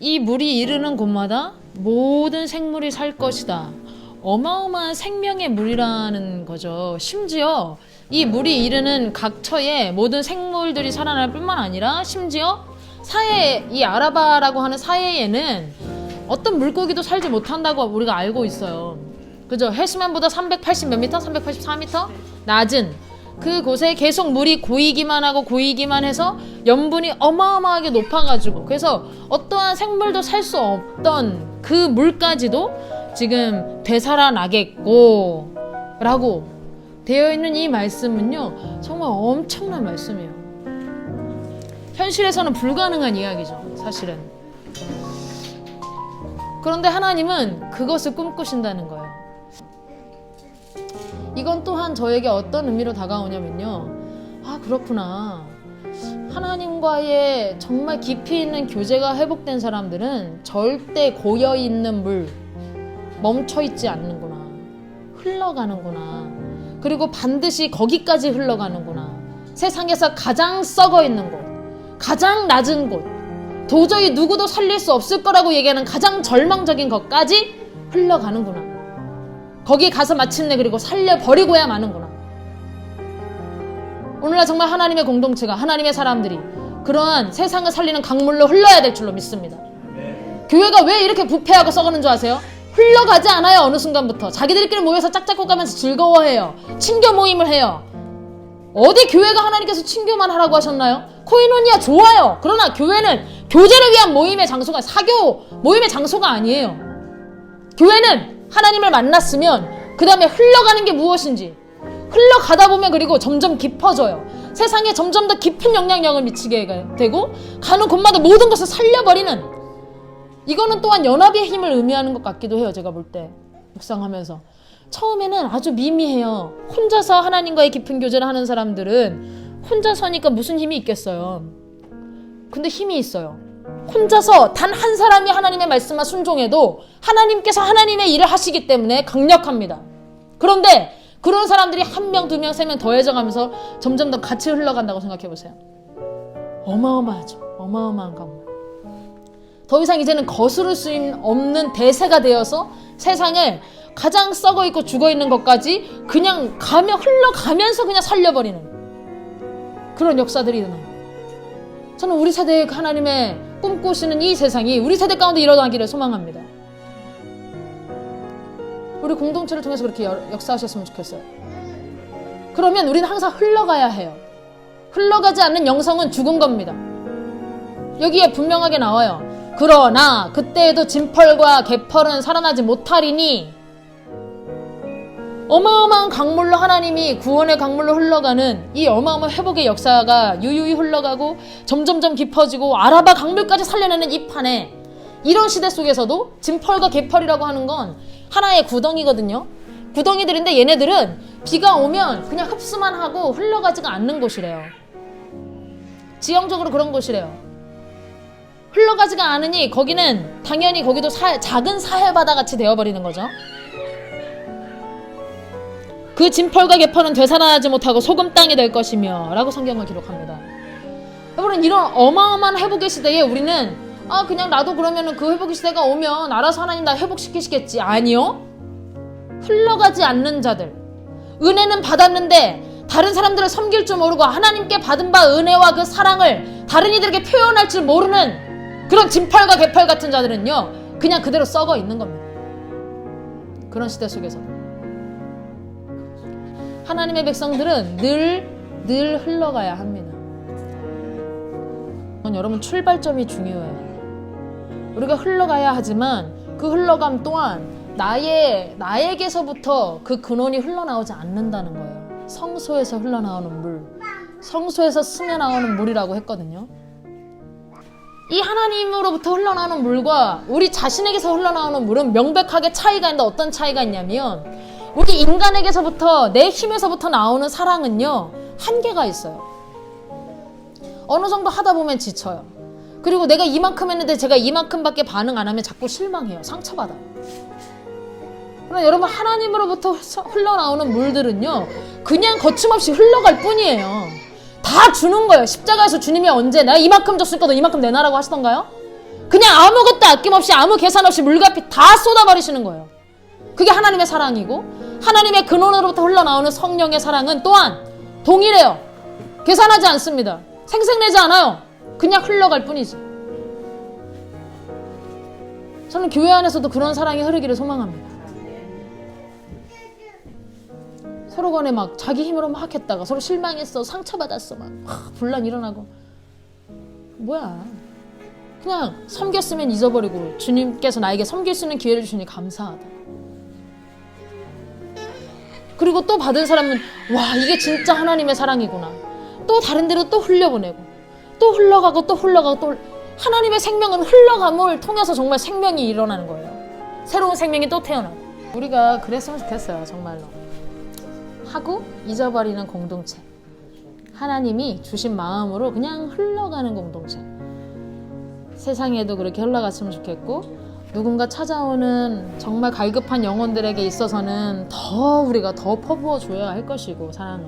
이 물이 이르는 곳마다 모든 생물이 살 것이다. 어마어마한 생명의 물이라는 거죠. 심지어 이 물이 이르는 각 처에 모든 생물들이 살아날 뿐만 아니라 심지어 사해, 이 아라바라고 하는 사해에는 어떤 물고기도 살지 못한다고 우리가 알고 있어요. 그죠? 해수면보다 380 몇 미터? 384미터? 낮은 그곳에 계속 물이 고이기만 하고 고이기만 해서 염분이 어마어마하게 높아가지고, 그래서 어떠한 생물도 살 수 없던 그 물까지도 지금 되살아나겠고 라고 되어 있는 이 말씀은요, 정말 엄청난 말씀이에요. 현실에서는 불가능한 이야기죠, 사실은. 그런데 하나님은 그것을 꿈꾸신다는 거예요. 이건 또한 저에게 어떤 의미로 다가오냐면요, 아, 그렇구나. 하나님과의 정말 깊이 있는 교제가 회복된 사람들은 절대 고여있는 물, 멈춰있지 않는구나, 흘러가는구나, 그리고 반드시 거기까지 흘러가는구나. 세상에서 가장 썩어있는 곳, 가장 낮은 곳, 도저히 누구도 살릴 수 없을 거라고 얘기하는 가장 절망적인 것까지 흘러가는구나. 거기 가서 마침내 그리고 살려버리고야 마는구나. 오늘날 정말 하나님의 공동체가, 하나님의 사람들이 그러한 세상을 살리는 강물로 흘러야 될 줄로 믿습니다. 교회가 왜 이렇게 부패하고 썩어는 줄 아세요? 흘러가지 않아요. 어느 순간부터 자기들끼리 모여서 짝짝꿍 가면서 즐거워해요. 친교 모임을 해요. 어디 교회가 하나님께서 친교만 하라고 하셨나요? 코인원이야 좋아요. 그러나 교회는 교제를 위한 모임의 장소가, 사교 모임의 장소가 아니에요. 교회는 하나님을 만났으면 그 다음에 흘러가는 게 무엇인지, 흘러가다 보면 그리고 점점 깊어져요. 세상에 점점 더 깊은 영향력을 미치게 되고, 가는 곳마다 모든 것을 살려버리는, 이거는 또한 연합의 힘을 의미하는 것 같기도 해요. 제가 볼 때 묵상하면서 처음에는 아주 미미해요. 혼자서 하나님과의 깊은 교제를 하는 사람들은 혼자서니까 무슨 힘이 있겠어요. 근데 힘이 있어요. 혼자서 단 한 사람이 하나님의 말씀만 순종해도 하나님께서 하나님의 일을 하시기 때문에 강력합니다. 그런데 그런 사람들이 한 명, 두 명, 세 명 더해져가면서 점점 더 같이 흘러간다고 생각해 보세요. 어마어마하죠. 어마어마한 강물. 더 이상 이제는 거스를 수 없는 대세가 되어서 세상을 가장 썩어있고 죽어있는 것까지 그냥 흘러가면서 그냥 살려버리는 그런 역사들이 일어나요. 저는 우리 세대의 하나님의 꿈꾸시는 이 세상이 우리 세대 가운데 일어나기를 소망합니다. 우리 공동체를 통해서 그렇게 역사하셨으면 좋겠어요. 그러면 우리는 항상 흘러가야 해요. 흘러가지 않는 영성은 죽은 겁니다. 여기에 분명하게 나와요. 그러나 그때에도 진펄과 개펄은 살아나지 못하리니. 어마어마한 강물로, 하나님이 구원의 강물로 흘러가는 이 어마어마한 회복의 역사가 유유히 흘러가고 점점점 깊어지고 아라바 강물까지 살려내는 이 판에, 이런 시대 속에서도 진펄과 개펄이라고 하는 건 하나의 구덩이거든요. 구덩이들인데 얘네들은 비가 오면 그냥 흡수만 하고 흘러가지가 않는 곳이래요. 지형적으로 그런 곳이래요. 흘러가지가 않으니 거기는 당연히 거기도 작은 사해바다 같이 되어버리는 거죠. 그 진펄과 개펄은 되살아나지 못하고 소금 땅이 될 것이며 라고 성경을 기록합니다. 여러분, 이런 어마어마한 회복의 시대에 우리는 그냥 나도 그러면은 그 회복의 시대가 오면 알아서 하나님 나 회복시키시겠지. 아니요. 흘러가지 않는 자들, 은혜는 받았는데 다른 사람들을 섬길 줄 모르고 하나님께 받은 바 은혜와 그 사랑을 다른 이들에게 표현할 줄 모르는 그런 진펄과 개펄 같은 자들은요, 그냥 그대로 썩어 있는 겁니다. 그런 시대 속에서 하나님의 백성들은 늘 흘러가야 합니다. 여러분, 출발점이 중요해요. 우리가 흘러가야 하지만 그 흘러감 또한 나에게서부터 그 근원이 흘러나오지 않는다는 거예요. 성소에서 흘러나오는 물, 성소에서 스며나오는 물이라고 했거든요. 이 하나님으로부터 흘러나오는 물과 우리 자신에게서 흘러나오는 물은 명백하게 차이가 있는데, 어떤 차이가 있냐면, 우리 인간에게서부터, 내 힘에서부터 나오는 사랑은요, 한계가 있어요. 어느 정도 하다 보면 지쳐요. 그리고 내가 이만큼 했는데 제가 이만큼밖에 반응 안 하면 자꾸 실망해요. 상처받아요. 그러나 여러분, 하나님으로부터 흘러나오는 물들은요, 그냥 거침없이 흘러갈 뿐이에요. 다 주는 거예요. 십자가에서 주님이 언제 내가 이만큼 줬으니까 너 이만큼 내놔라고 하시던가요? 그냥 아무것도 아낌없이 아무 계산 없이 물값이 다 쏟아버리시는 거예요. 그게 하나님의 사랑이고 하나님의 근원으로부터 흘러나오는 성령의 사랑은 또한 동일해요. 계산하지 않습니다. 생색내지 않아요. 그냥 흘러갈 뿐이지. 저는 교회 안에서도 그런 사랑이 흐르기를 소망합니다. 서로 간에 막 자기 힘으로 막 했다가 서로 실망했어, 상처받았어, 막 분란 일어나고. 뭐야. 그냥 섬겼으면 잊어버리고 주님께서 나에게 섬길 수 있는 기회를 주시니 감사하다. 그리고 또 받은 사람은 와, 이게 진짜 하나님의 사랑이구나. 또 다른 데로 또 흘려보내고 또 흘러가고 또 흘러가고 또 하나님의 생명은 흘러감을 통해서 정말 생명이 일어나는 거예요. 새로운 생명이 또 태어나고. 우리가 그랬으면 좋겠어요. 정말로. 하고 잊어버리는 공동체. 하나님이 주신 마음으로 그냥 흘러가는 공동체. 세상에도 그렇게 흘러갔으면 좋겠고 누군가 찾아오는 정말 갈급한 영혼들에게 있어서는 더 우리가 더 퍼부어 줘야 할 것이고 사랑을.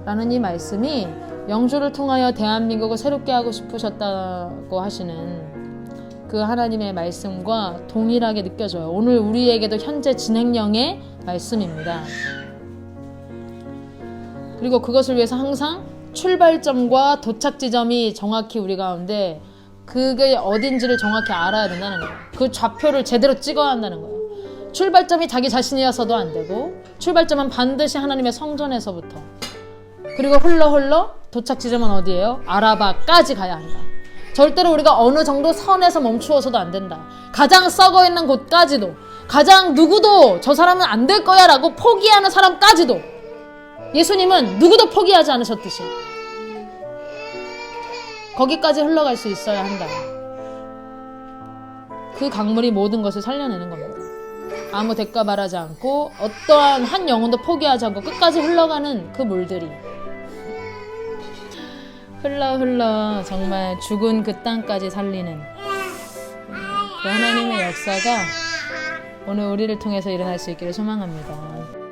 라는 이 말씀이 영주를 통하여 대한민국을 새롭게 하고 싶으셨다고 하시는 그 하나님의 말씀과 동일하게 느껴져요. 오늘 우리에게도 현재 진행형의 말씀입니다. 그리고 그것을 위해서 항상 출발점과 도착 지점이 정확히 우리 가운데 그게 어딘지를 정확히 알아야 된다는 거예요. 그 좌표를 제대로 찍어야 한다는 거예요. 출발점이 자기 자신이어서도 안 되고 출발점은 반드시 하나님의 성전에서부터 그리고 흘러 도착 지점은 어디예요? 아라바까지 가야 한다. 절대로 우리가 어느 정도 선에서 멈추어서도 안 된다. 가장 썩어 있는 곳까지도 가장 누구도 저 사람은 안 될 거야 라고 포기하는 사람까지도 예수님은 누구도 포기하지 않으셨듯이 거기까지 흘러갈 수 있어야 한다. 그 강물이 모든 것을 살려내는 겁니다. 아무 대가 바라지 않고 어떠한 한 영혼도 포기하지 않고 끝까지 흘러가는 그 물들이 흘러 정말 죽은 그 땅까지 살리는 그 하나님의 역사가 오늘 우리를 통해서 일어날 수 있기를 소망합니다.